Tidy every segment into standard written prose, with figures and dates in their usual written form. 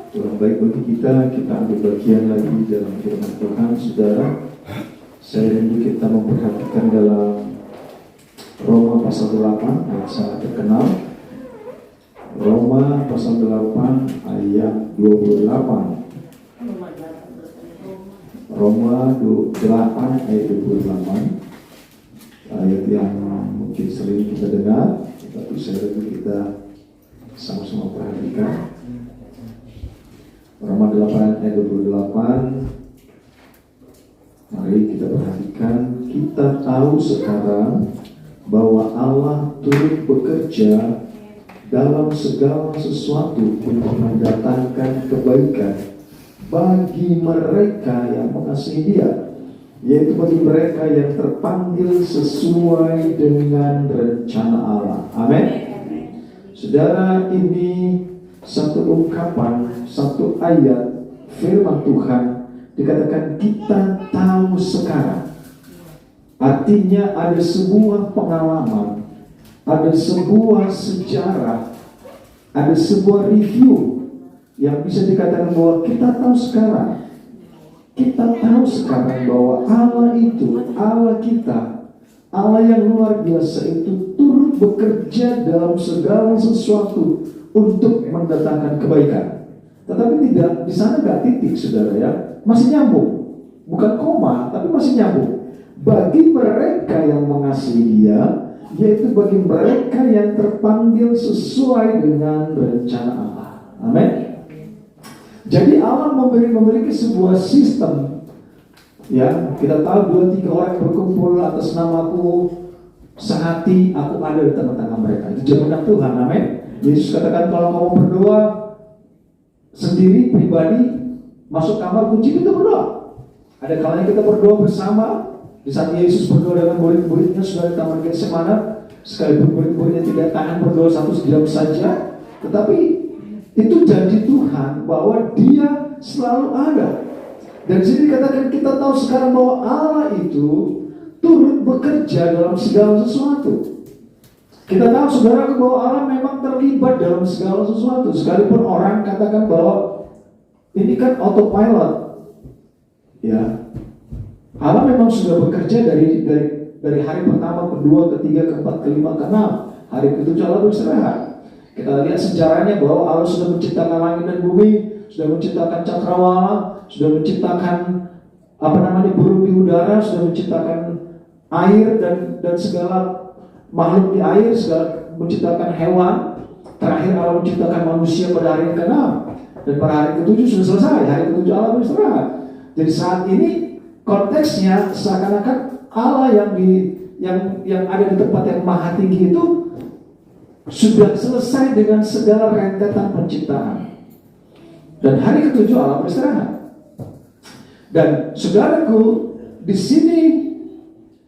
Tuhan baik bagi kita ambil bagian lagi dalam firman Tuhan, saudara. Saya rindu kita memperhatikan dalam Roma pasal 8 yang sangat terkenal. Roma pasal 8 ayat 28. Roma 8 ayat 28, ayat yang mungkin sering kita dengar, tapi saya rindu kita sama-sama perhatikan. Roma 8 ayat 28, mari kita perhatikan. Kita tahu sekarang bahwa Allah turut bekerja dalam segala sesuatu untuk mendatangkan kebaikan bagi mereka yang mengasihi Dia, yaitu bagi mereka yang terpanggil sesuai dengan rencana Allah. Amin. Saudara, ini satu ungkapan, satu ayat firman Tuhan, dikatakan kita tahu sekarang. Artinya ada sebuah pengalaman, ada sebuah sejarah, ada sebuah review yang bisa dikatakan bahwa kita tahu sekarang. Kita tahu sekarang bahwa Allah itu, Allah kita, Allah yang luar biasa itu turut bekerja dalam segala sesuatu untuk mendatangkan kebaikan. Tetapi tidak, di sana nggak titik, saudara ya, masih nyambung, bukan koma, tapi masih nyambung. Bagi mereka yang mengasihi Dia, yaitu bagi mereka yang terpanggil sesuai dengan rencana Allah. Amin. Jadi Allah memiliki sebuah sistem. Ya, kita tahu 2-3 orang yang berkumpul atas namaku, sehati aku ada di tengah-tengah mereka. Itu jaminan Tuhan. Amin. Yesus katakan kalau kamu berdoa sendiri, pribadi, masuk kamar, kunci itu berdoa. Ada kalanya kita berdoa bersama. Di saat Yesus berdoa dengan murid-muridnya sudah di taman Getsemani, sekalipun murid-muridnya tidak tahan berdoa 1 jam saja, tetapi itu janji Tuhan bahwa Dia selalu ada. Dan di sini dikatakan kita tahu sekarang bahwa Allah itu turut bekerja dalam segala sesuatu. Kita tahu saudara bahwa Allah memang terlibat dalam segala sesuatu. Sekalipun orang katakan bahwa ini kan autopilot, ya, Allah memang sudah bekerja dari hari pertama, kedua, ketiga, keempat, kelima, keenam. Hari ketujuh Allah beristirahat. Kita lihat sejarahnya bahwa Allah sudah menciptakan langit dan bumi, sudah menciptakan cakrawala, sudah menciptakan burung di udara, sudah menciptakan air dan segala makhluk di air, segala menciptakan hewan. Terakhir Allah menciptakan manusia pada hari ke-6, dan pada hari ke-7 sudah selesai. Hari ke-7 Allah beristirahat. Jadi saat ini konteksnya seakan-akan Allah yang ada di tempat yang maha tinggi itu sudah selesai dengan segala rentetan penciptaan. Dan hari ke-7 Allah beristirahat. Dan saudaraku, di sini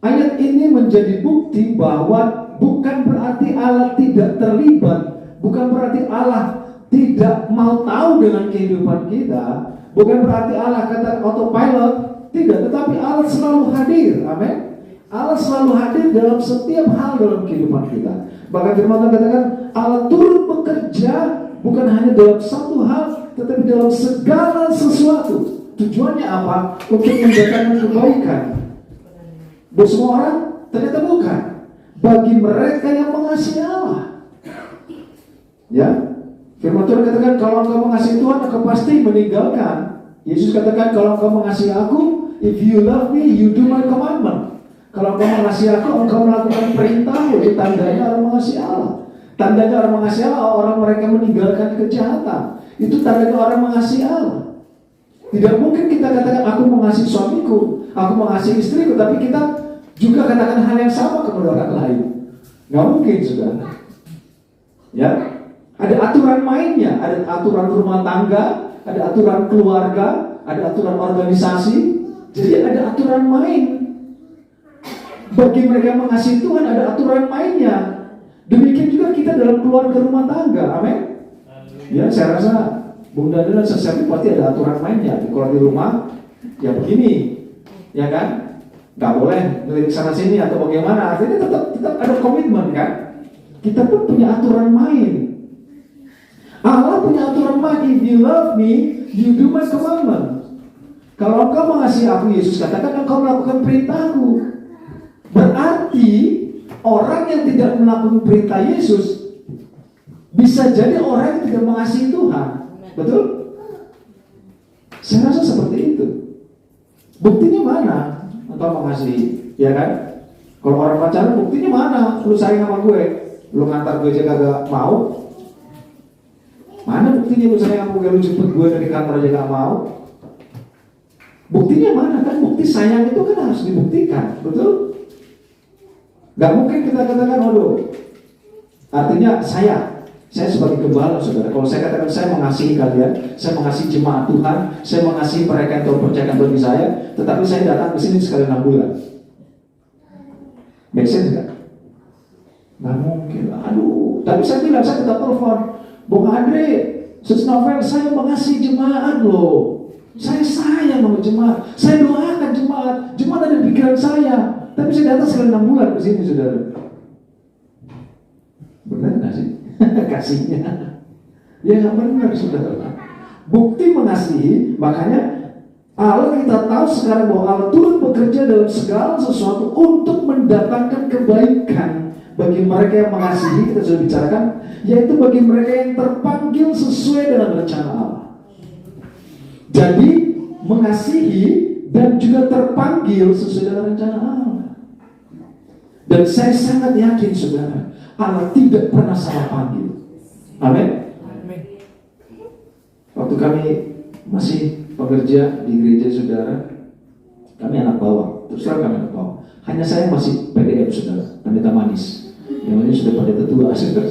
ayat ini menjadi bukti bahwa bukan berarti Allah tidak terlibat, bukan berarti Allah tidak mau tahu dengan kehidupan kita, bukan berarti Allah kata autopilot, tidak, tetapi Allah selalu hadir. Amin. Allah selalu hadir dalam setiap hal dalam kehidupan kita. Bahkan firman Tuhan katakan Allah turut bekerja bukan hanya dalam satu hal, tetapi dalam segala sesuatu. Tujuannya apa? Untuk mendatangkan kebaikan. Buat semua orang? Ternyata bukan. Bagi mereka yang mengasihi Allah. Ya, firman Tuhan katakan kalau engkau mengasihi Tuhan, engkau pasti meninggalkan. Yesus katakan kalau engkau mengasihi aku, if you love me, you do my commandment. Kalau engkau mengasihi aku, engkau melakukan perintahku. Itu tandanya orang mengasihi Allah. Tandanya orang mengasihi Allah, orang mereka meninggalkan kejahatan. Itu tandanya orang mengasihi Allah. Tidak mungkin kita katakan aku mengasihi suamiku, aku mengasihi istriku, tapi kita juga katakan hal yang sama kepada orang lain. Nggak mungkin, saudara. Ya, ada aturan mainnya, ada aturan rumah tangga, ada aturan keluarga, ada aturan organisasi. Jadi ada aturan main. Bagi mereka yang mengasihi Tuhan ada aturan mainnya. Demikian juga kita dalam keluarga rumah tangga. Amin. Ya, saya rasa Bunda dan sesiapa pasti ada aturan mainnya. Kalau di rumah, ya begini, ya kan? Gak boleh ngelirik sana sini atau bagaimana. Artinya tetap ada komitmen kan? Kita pun punya aturan main. Allah punya aturan main. If you love me, you do my commandment. Kalau engkau mengasihi aku, Yesus katakan, engkau melakukan perintahku. Berarti orang yang tidak melakukan perintah Yesus bisa jadi orang yang tidak mengasihi Tuhan. Betul? Saya rasa seperti itu. Buktinya mana engkau mengasihi? Ya kan? Kalau orang pacaran, buktinya mana? Lu sayang sama gue, lu ngantar gue aja kagak mau. Mana buktinya lu sayang sama gue, lu jemput gue dari kantor aja gak mau? Buktinya mana? Kan bukti sayang itu kan harus dibuktikan, betul? Gak mungkin kita katakan, waduh, artinya saya sebagai gembala, saudara. Kalau saya katakan saya mengasihi kalian, saya mengasihi jemaat Tuhan, saya mengasihi mereka yang Tuhan percayakan bagi saya, tetapi saya datang ke sini sekali 6 bulan. Make sense gak? Gak mungkin. Aduh, tapi saya bilang, saya tetap telepon, Bung Andre, Sis Novel, saya mengasihi jemaat loh. Saya sayang sama jemaat. Saya doakan jemaat. Jemaat ada di pikiran saya. Tapi saya datang sekali 6 bulan ke sini, saudara. Benar nggak sih? Kasihnya. Ya nggak benar, saudara. Bukti mengasihi, makanya Allah kita tahu sekarang bahwa Allah turut bekerja dalam segala sesuatu untuk mendatangkan kebaikan bagi mereka yang mengasihi. Kita sudah bicarakan, yaitu bagi mereka yang terpanggil sesuai dengan rencana Allah. Jadi mengasihi dan juga terpanggil sesuai dengan rencana Allah. Dan saya sangat yakin, saudara, Allah tidak pernah salah panggil. Amin. Waktu kami masih bekerja di gereja, saudara, kami anak bawang. Terus terang kami anak bawang. Hanya saya masih PDM, saudara, pendeta manis. Yang lainnya sudah pendeta tua, saudara.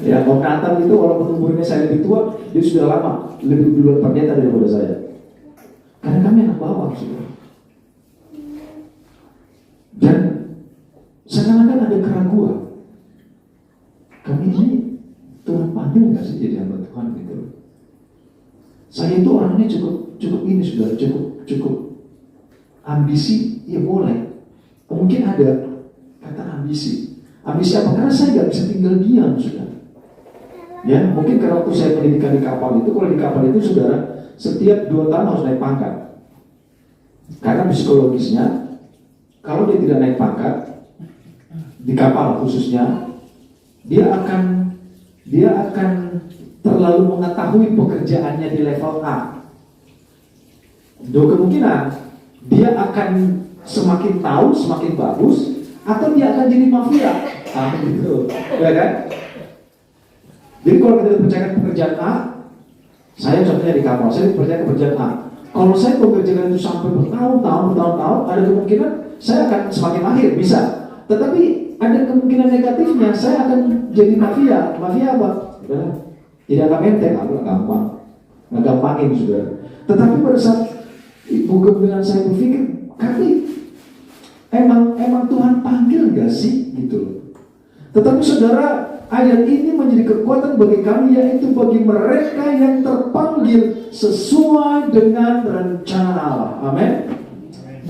Ya, Om Nathan itu walaupun umurnya saya lebih tua, dia sudah lama lebih duluan pendeta daripada saya. Karena kami anak bawang, saudara. Dan seakan-akan ada keraguan. Kami ini Tuhan panggil nggak sih jadi hamba Tuhan gitu? Saya itu orangnya cukup ini, saudara, cukup ambisi, ya boleh. Mungkin ada kata ambisi. Ambisi apa? Karena saya nggak bisa tinggal diam, saudara. Ya, mungkin karena waktu saya pendidikan di kapal itu, kalau di kapal itu, saudara, setiap 2 tahun harus naik pangkat. Karena psikologisnya, kalau dia tidak naik pangkat di kapal khususnya, dia akan terlalu mengetahui pekerjaannya di level A. Dua kemungkinan, dia akan semakin tahu, semakin bagus, atau dia akan jadi mafia. Gitu, ya kan? Jadi kalau kita dipercayakan pekerjaan A, saya contohnya di kapal, saya dipercayakan pekerjaan A. Kalau saya mengerjakan itu sampai bertahun-tahun, ada kemungkinan saya akan semakin mahir, bisa. Tetapi ada kemungkinan negatifnya, saya akan jadi mafia. Mafia apa? Jadi agak menteng, agak gampang, nggak gampangin, saudara. Tetapi pada saat bukan dengan saya berpikir, kali emang Tuhan panggil nggak sih, gitu. Tetapi saudara, ayat ini menjadi kekuatan bagi kami, yaitu bagi mereka yang terpanggil sesuai dengan rencana Allah. Amin.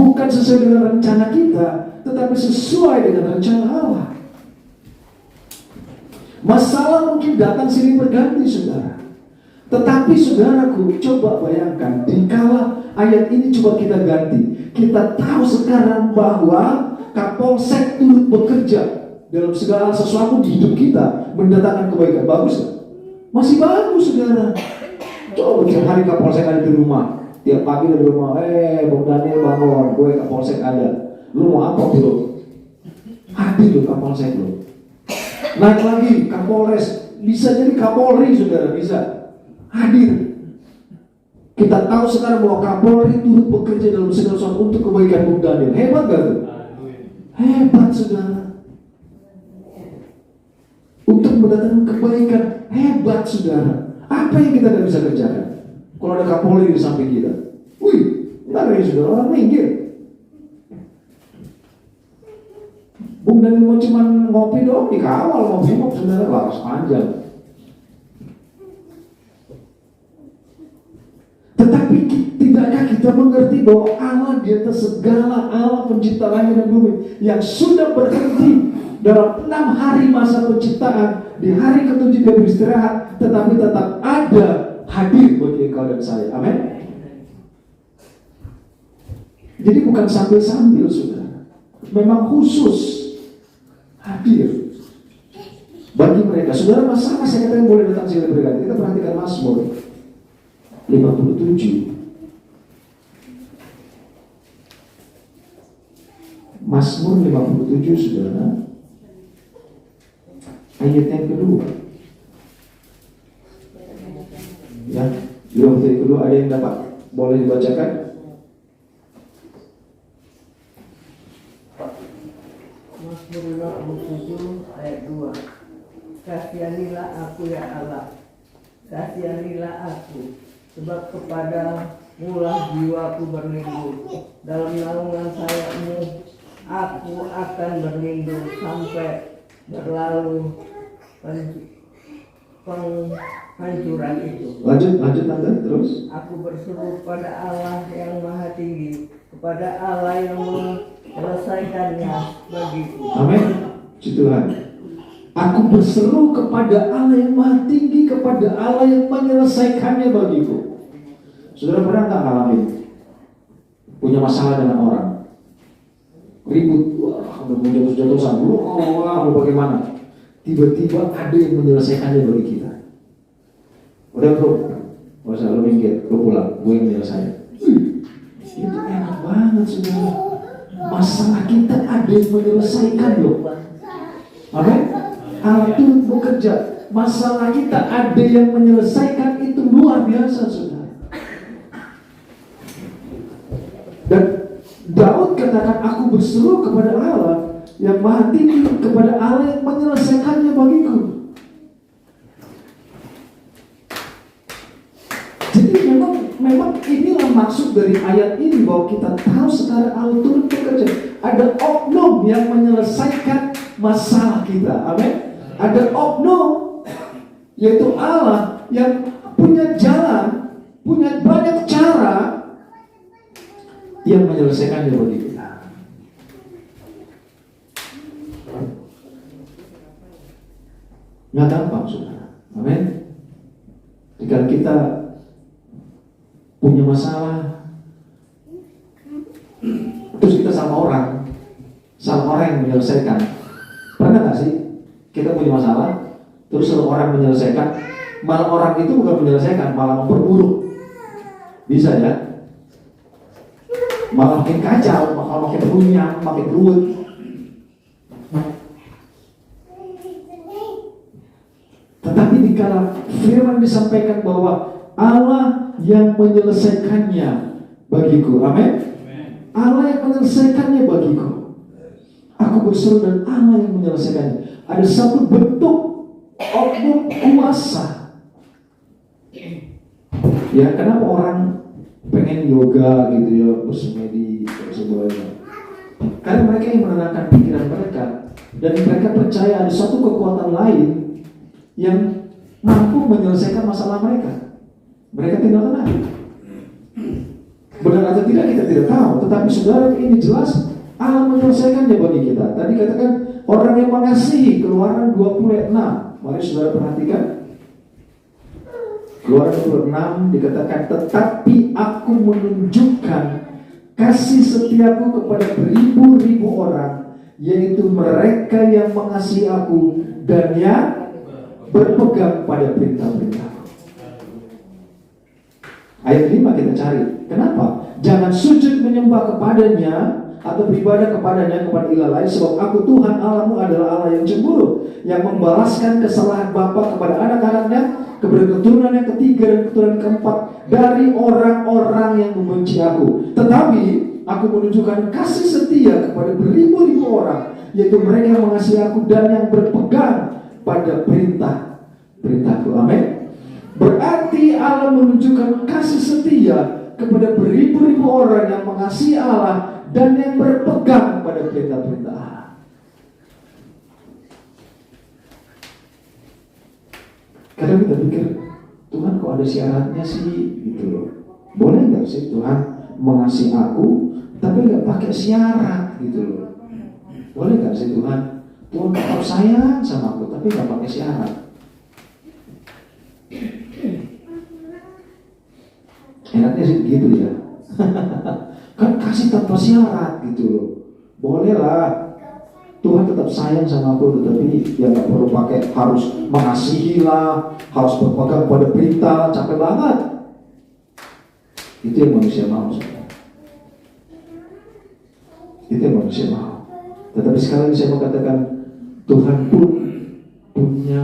Bukan sesuai dengan rencana kita, tetapi sesuai dengan rencana Allah. Masalah mungkin datang silih berganti, saudara. Tetapi saudaraku, coba bayangkan, dikala ayat ini coba kita ganti. Kita tahu sekarang bahwa Kapolsek turut bekerja dalam segala sesuatu di hidup kita, mendatangkan kebaikan. Bagus kan? Masih bagus, saudara. Coba tiap hari Kapolsek ada di rumah, tiap pagi ada di rumah. Bung Daniel bangun, gue Kapolsek ada. Lu mau apa bro? Hadir lu Kapolsek lu. Naik lagi Kapolres, bisa jadi Kapolri, saudara, bisa hadir. Kita tahu sekarang bahwa Kapolri turut bekerja dalam segala sesuatu untuk kebaikan Bung Daniel. Hebat gak tuh? Hebat, saudara. Untuk mendatangkan kebaikan, hebat, saudara. Apa yang kita tidak bisa kerjakan? Kalau ada Kapolri di samping kita, wih, ntar ya saudara, orang minggir. Bung Daniel mau cuma ngopi doang, dikawal ngopi, saudara, laras panjang. Tetapi Tidakkah kita mengerti bahwa Allah di atas segala, Allah pencipta langit dan bumi, yang sudah berhenti dalam 6 hari masa penciptaan, di hari ke-7 dia beristirahat, tetapi tetap ada hadir bagi engkau dan saya. Amin. Jadi bukan sambil-sambil, saudara, memang khusus hadir bagi mereka. Saudara, masa saya katakan boleh datang sini berkati. Kita perhatikan Mazmur 57. Mazmur 57, saudara, ayat yang kedua. Ya, di waktu yang kedua ada yang dapat boleh dibacakan? Mazmur 57 ayat 2. Kasihanilah aku ya Allah, kasihanilah aku, sebab kepadamu lah jiwaku berlindung. Dalam naungan sayapmu aku akan berlindung sampai berlalu penghancuran itu. Lanjut tante, terus. Aku berseru pada Allah yang maha tinggi, kepada Allah yang menyelesaikannya bagiku. Amin. Puji Tuhan. Aku berseru kepada Allah yang maha tinggi, kepada Allah yang menyelesaikannya bagiku. Saudara pernah tak ngalamin punya masalah dengan orang, ribut, wah udah mau jatuh-jatuhan, wah bagaimana? Tiba-tiba ada yang menyelesaikannya bagi kita. Udah bro, gak usah lo minggir, lo pulang, gue yang menyelesaikan. Itu enak banget, saudara. Masalah kita ada yang menyelesaikan loh. Amin. Allah turut bekerja. Masalah kita ada yang menyelesaikan, itu luar biasa, saudara. Dan Daud katakan, aku berseru kepada Allah yang maha tinggi, kepada Allah yang menyelesaikannya bagiku. Jadi memang inilah maksud dari ayat ini, bahwa kita tahu sekarang Allah turut bekerja. Ada oknum yang menyelesaikan masalah kita. Amin. Ada oknum, yaitu Allah yang punya jalan, punya banyak cara yang menyelesaikannya bagi kita. Nggak gampang, saudara. Amin. Jika kita punya masalah, terus kita sama orang yang menyelesaikan. Pernah nggak sih kita punya masalah, terus orang menyelesaikan, malah orang itu bukan menyelesaikan, malah memperburuk. Bisa ya? Malah makin kacau, makin runyam, makin ruwet. Tetapi dikala firman disampaikan bahwa Allah yang menyelesaikannya bagiku, amin. Allah yang menyelesaikannya bagiku. Aku berseru dan Allah yang menyelesaikannya. Ada satu bentuk oknum kuasa. Ya, kenapa orang pengen yoga gitu ya, bersemedi dan sebagainya? Karena mereka yang menenangkan pikiran mereka, dan mereka percaya ada satu kekuatan lain yang mampu menyelesaikan masalah mereka. Mereka tinggal tenang. Benar atau tidak kita tidak tahu, tetapi saudara, ini jelas Allah menyelesaikannya bagi kita. Tadi katakan orang yang mengasihi, Keluaran 26. Mari saudara perhatikan. Keluaran 26 dikatakan, tetapi aku menunjukkan kasih setiaku kepada beribu-ribu orang, yaitu mereka yang mengasihi aku dan yang berpegang pada perintah-perintahku. Ayat 5 kita cari. Kenapa? Jangan sujud menyembah kepadanya atau beribadah kepadanya kepada ilah lain, sebab aku Tuhan Allahmu adalah Allah yang cemburu, yang membalaskan kesalahan bapa kepada anak-anaknya, kepada keturunan yang ketiga dan keturunan keempat dari orang-orang yang membenci aku. Tetapi aku menunjukkan kasih setia kepada beribu-ribu orang, yaitu mereka yang mengasihi aku dan yang berpegang pada perintah-perintahku. Amin. Berarti Allah menunjukkan kasih setia kepada beribu-ribu orang yang mengasihi Allah dan yang berpegang pada perintah-perintah Allah. Kadang kita pikir, Tuhan kok ada syaratnya sih gitu loh. Boleh nggak sih Tuhan mengasihi aku tapi nggak pakai syarat gitu loh? Boleh nggak sih Tuhan tetap sayang sama aku tapi nggak pakai syarat? Enaknya sih gitu ya. Kan kasih tanpa syarat gitu loh. Boleh lah Tuhan tetap sayang sama aku, tetapi ya nggak perlu pakai harus mengasihi lah, harus berpegang pada perintah, capek banget. Itu yang manusia mau. Itu yang manusia mau. Tetapi sekali lagi saya mau katakan, Tuhan pun punya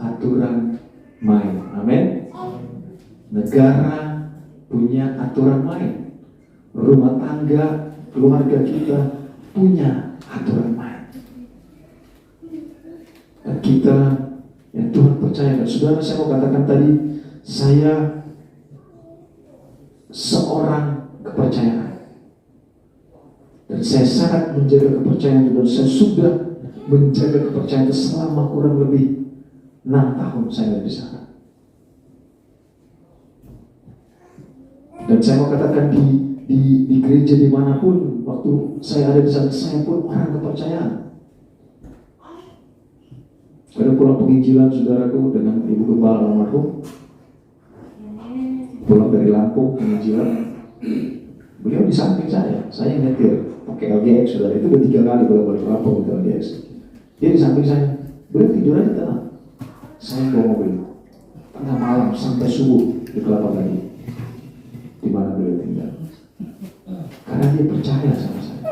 aturan main. Amin. Negara punya aturan main. Rumah tangga, keluarga kita punya aturan main. Dan kita, yang Tuhan percayakan. Saudara, saya mau katakan tadi, saya seorang kepercayaan. Dan saya sangat menjaga kepercayaan itu. Dan saya sudah menjaga kepercayaan itu selama kurang lebih 6 tahun saya di sana. Dan saya mau katakan di gereja dimanapun, waktu saya ada di sana, saya pun orang kepercayaan. Pada pulang penginjilan saudaraku dengan ibu gembala almarhum, pulang dari Lampung penginjilan, beliau di samping saya nyetir pakai LGX, saudara, itu udah 3 kali bolak-balik Lampung pakai LGX. Dia di samping saya, beliau tidur aja tenang. Saya bawa mobil tengah malam sampai subuh di Kelapa Gading, di mana beliau tinggal, karena dia percaya sama saya.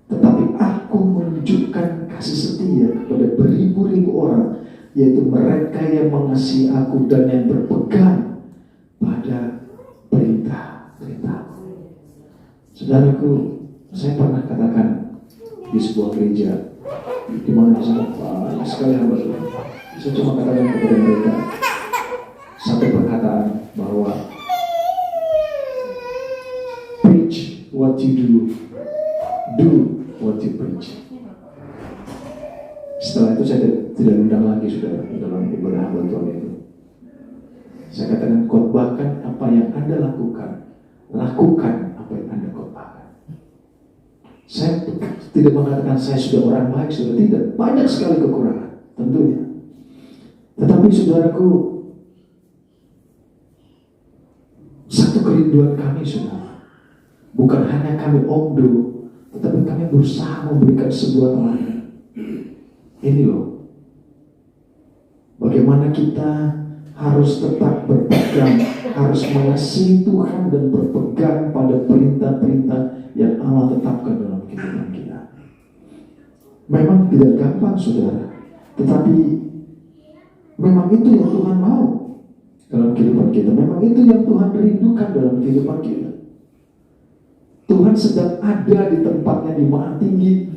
Tetapi aku menunjukkan kasih setia kepada beribu-ribu orang, yaitu mereka yang mengasihi aku dan yang berpegang pada perintah-perintah. Saudaraku, saya pernah katakan di sebuah gereja di mana sangat banyak sekali hamba Tuhan. Saya cuma katakan kepada mereka satu perkataan bahwa preach what you do what you preach. Setelah itu saya tidak undang lagi saudara dalam ibadah hamba Tuhan itu. Saya katakan, khotbahkan apa yang Anda lakukan, lakukan apa yang Anda khotbahkan. Saya tidak mengatakan saya sudah orang baik, sudah tidak. Banyak sekali kekurangan, tentunya. Tetapi saudaraku, satu kerinduan kami saudara, bukan hanya kami omdo, tetapi kami berusaha memberikan sebuah teladan. Ini loh, bagaimana kita harus tetap berpegang, harus mengasihi Tuhan dan berpegang pada perintah-perintah yang Allah tetapkan dalam kehidupan kita. Memang tidak gampang saudara, tetapi memang itu yang Tuhan mau dalam kehidupan kita. Memang itu yang Tuhan rindukan dalam kehidupan kita. Tuhan sedang ada di tempatnya di Maha Tinggi,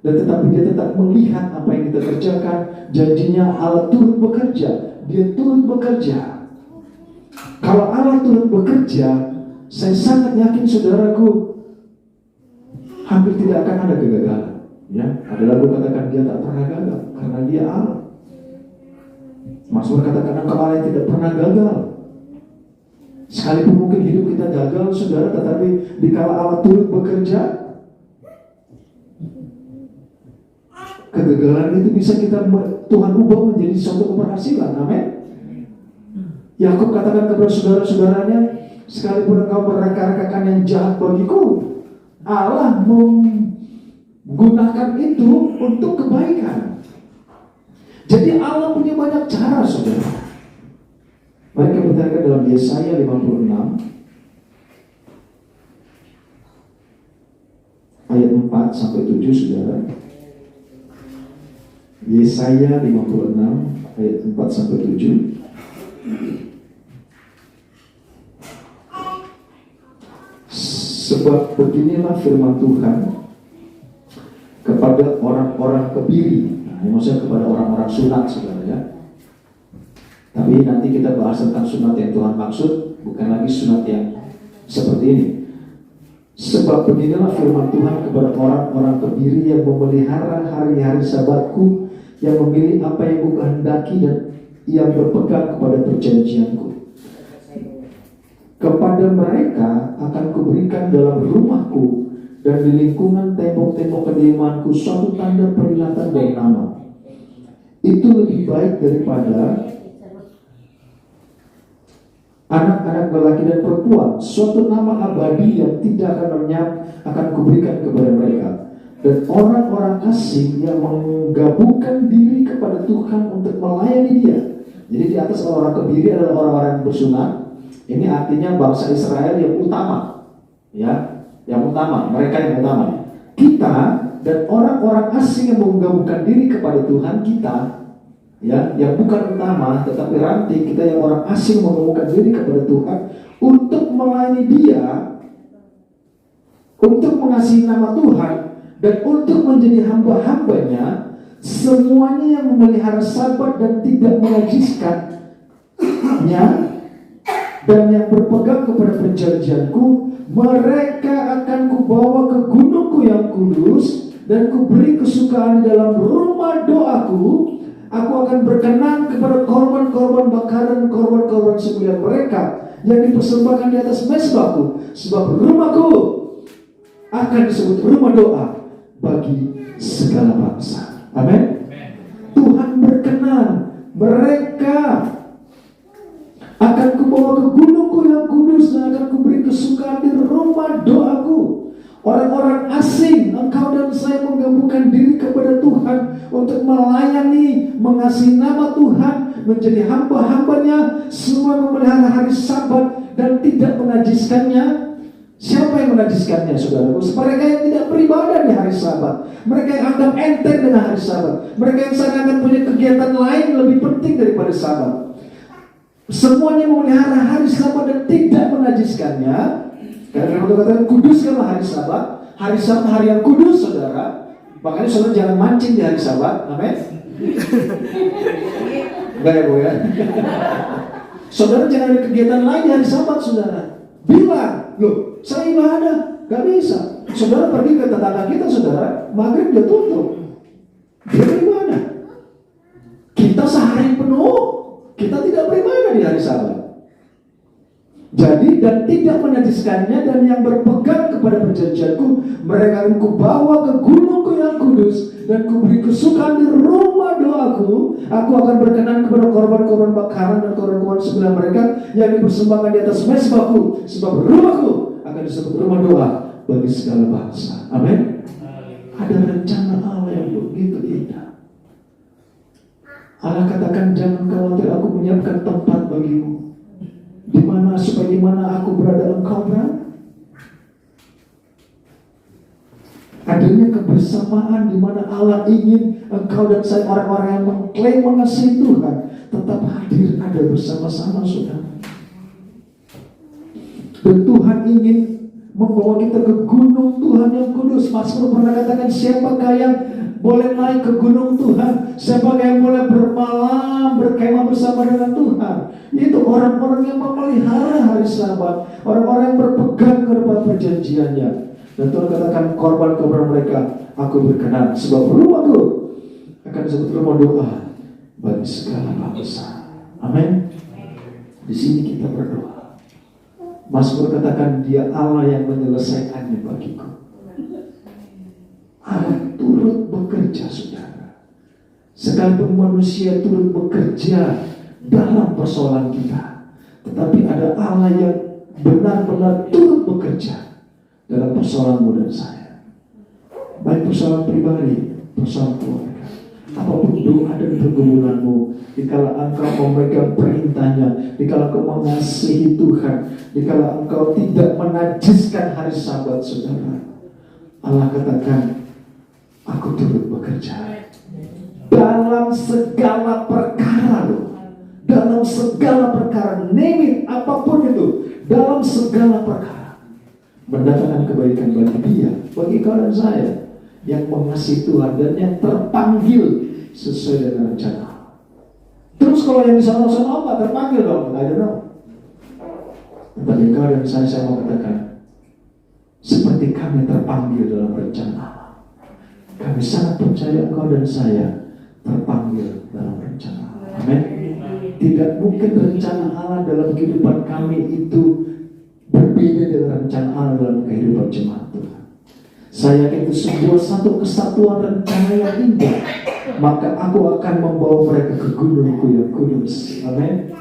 dan tetapi dia tetap melihat apa yang kita kerjakan. Janjinya Allah turut bekerja, dia turut bekerja. Kalau Allah turut bekerja, saya sangat yakin saudaraku, hampir tidak akan ada kegagalan. Ya, ada lagu katakan dia tak pernah gagal karena dia Allah. Mazmur katakan engkau Allah yang tidak pernah gagal. Sekalipun mungkin hidup kita gagal saudara, tetapi dikala Allah turut bekerja, kegagalan itu bisa Tuhan ubah menjadi suatu keberhasilan. Amin. Yakub katakan kepada saudara-saudaranya, sekalipun engkau mereka-rekakan yang jahat bagiku, Allah menggunakan itu untuk kebaikan. Jadi Allah punya banyak cara saudara. Mari kita baca dalam Yesaya 56 ayat 4 sampai 7 saudara. Yesaya 56 ayat 4 sampai 7. Sebab beginilah firman Tuhan kepada orang-orang kebiri. Nah, ini maksudnya kepada orang-orang sunat saudara ya. Tapi nanti kita bahas tentang sunat yang Tuhan maksud, bukan lagi sunat yang seperti ini. Sebab beginilah firman Tuhan kepada orang-orang kebiri yang memelihara hari-hari sabatku, yang memilih apa yang ku kehendaki dan yang berpegang kepada perjanjianku. Kepada mereka akan kuberikan dalam rumahku dan di lingkungan tembok-tembok kediamanku suatu tanda peringatan dan nama. Itu lebih baik daripada anak-anak lelaki dan perempuan, suatu nama abadi yang tidak akan lenyap akan kuberikan kepada mereka. Dan orang-orang asing yang menggabungkan diri kepada Tuhan untuk melayani Dia. Jadi di atas orang kebiri adalah orang-orang yang bersunat. Ini artinya bangsa Israel yang utama, ya, yang utama, mereka yang utama. Kita dan orang-orang asing yang menggabungkan diri kepada Tuhan kita, ya, yang bukan utama tetapi ranting, kita yang orang asing menggabungkan diri kepada Tuhan untuk melayani Dia, untuk mengasihi nama Tuhan dan untuk menjadi hamba-hambanya. Semuanya yang memelihara Sabat dan tidak menajiskannya dan yang berpegang kepada perjanjianku, mereka akan kubawa ke gunungku yang kudus dan kuberi kesukaan di dalam rumah doaku. Aku akan berkenan kepada korban-korban bakaran, korban-korban sembelihan mereka yang dipersembahkan di atas mezbahku, sebab rumahku akan disebut rumah doa bagi segala bangsa. Amin. Tuhan berkenan, mereka akan kubawa ke gunungku yang kudus dan akan kuberi kesukaan di rumah doaku. Orang-orang asing, engkau dan saya menggabungkan diri kepada Tuhan untuk melayani, mengasihi nama Tuhan, menjadi hamba-hambanya, semua memelihara hari Sabat dan tidak menajiskannya. Siapa yang menajiskannya, saudaraku? Mereka yang tidak beribadah di hari Sabat, mereka yang anggap enteng dengan hari Sabat, mereka yang seakan-akan punya kegiatan lain lebih penting daripada Sabat. Semuanya memelihara hari Sabat dan tidak menajiskannya. Karena kita katakan kuduskanlah hari Sabat. Hari Sabat hari yang kudus, saudara. Makanya saudara jangan mancing di hari Sabat. Amin. Enggak ya, Bu ya. Saudara jangan ada kegiatan lain di hari Sabat, saudara. Bilang, loh, saya ibadah, gak bisa. Saudara pergi ke tetangga kita, saudara, maghrib dia tutup, dia beribadah. Kita sehari penuh, kita tidak beribadah di hari Sabat. Jadi dan tidak menajiskannya, dan yang berpegang kepada perjanjianku, mereka akan kubawa ke gunungku yang kudus dan kuberi kesukaan di rumah doaku. Aku akan berkenan kepada korban-korban bakaran dan korban-korban sembelihan mereka yang dipersembahkan di atas mezbahku, sebab rumahku akan disebut rumah doa bagi segala bangsa. Amin. Ada rencana Allah yang begitu indah. Allah katakan, jangan khawatir, aku menyiapkan tempat bagimu. Di mana supaya di mana aku berada engkau berada. Adanya kebersamaan di mana Allah ingin engkau dan saya, orang-orang yang mengklaim mengasihi Tuhan, tetap hadir ada bersama-sama, saudara. Dan Tuhan ingin membawa kita ke gunung Tuhan yang kudus. Mazmur pernah katakan, siapakah yang boleh naik ke gunung Tuhan? Siapakah yang boleh bermalam, berkemah bersama dengan Tuhan? Itu orang-orang yang memelihara hari Sabat, orang-orang yang berpegang kepada perjanjiannya. Dan Tuhan katakan, korban-korban mereka aku berkenan, sebab rumahku akan disebut rumah doa bagi segala bangsa. Amin. Di sini kita berdoa. Mazmur katakan, dia Allah yang menyelesaikannya bagiku. Allah turut bekerja, saudara. Sekalipun manusia turut bekerja dalam persoalan kita, tetapi ada Allah yang benar-benar turut bekerja dalam persoalanmu dan saya. Baik persoalan pribadi, persoalan keluarga, apapun doa dan pergumulanmu, dikala engkau memegang perintahnya, dikala engkau mengasihi Tuhan, dikala engkau tidak menajiskan hari Sabat, saudara, Allah katakan, aku turut bekerja dalam segala perkara loh. Dalam segala perkara, name it, apapun itu, dalam segala perkara, mendatangkan kebaikan bagi dia, bagi kau dan saya yang mengasihi Tuhan dan yang terpanggil sesuai dengan rencana. Terus kalau yang di sana-sana apa? Terpanggil dong, I don't know. Tetapi kau dan saya mau katakan, seperti kami terpanggil dalam rencana Allah. Kami sangat percaya engkau dan saya terpanggil dalam rencana Allah. Amin. Tidak mungkin rencana Allah dalam kehidupan kami itu berbeda dengan rencana Allah dalam kehidupan jemaat Tuhan. Saya yakin itu sebuah satu kesatuan rencana yang indah. Maka aku akan membawa mereka ke gunungku yang kudus. Amin.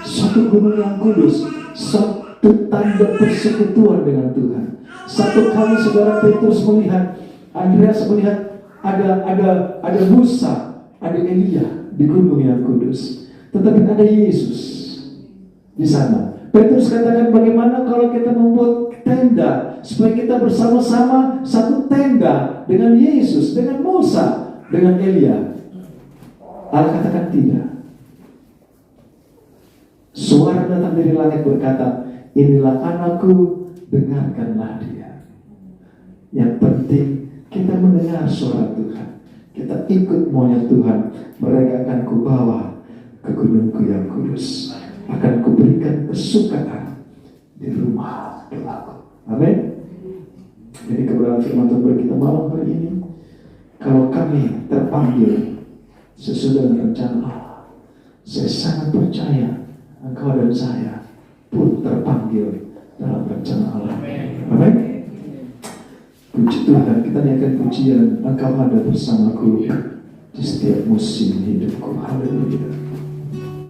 Satu gunung yang kudus, satu tanda persekutuan dengan Tuhan. Satu kali saudara Petrus melihat, Andreas melihat ada Musa, ada Elia di gunung yang kudus, tetapi ada Yesus di sana. Petrus katakan, bagaimana kalau kita membuat tenda supaya kita bersama-sama satu tenda dengan Yesus, dengan Musa, dengan Elia. Allah katakan tidak. Suara datang dari langit berkata, inilah anakku, dengarkanlah dia. Yang penting kita mendengar suara Tuhan, kita ikut maunya Tuhan. Mereka akan kubawa ke gunungku yang kudus, akan kuberikan kesukaan di rumah Allahku. Amin. Jadi kebenaran firman Tuhan bagi kita malam hari ini, kalau kami terpanggil sesudah dengan rencana Allah, saya sangat percaya engkau dan saya pun terpanggil dalam rencana Allah. Amin. Puji Tuhan, kita nyanyikan pujian, engkau ada bersamaku di setiap musim hidupku. Haleluya.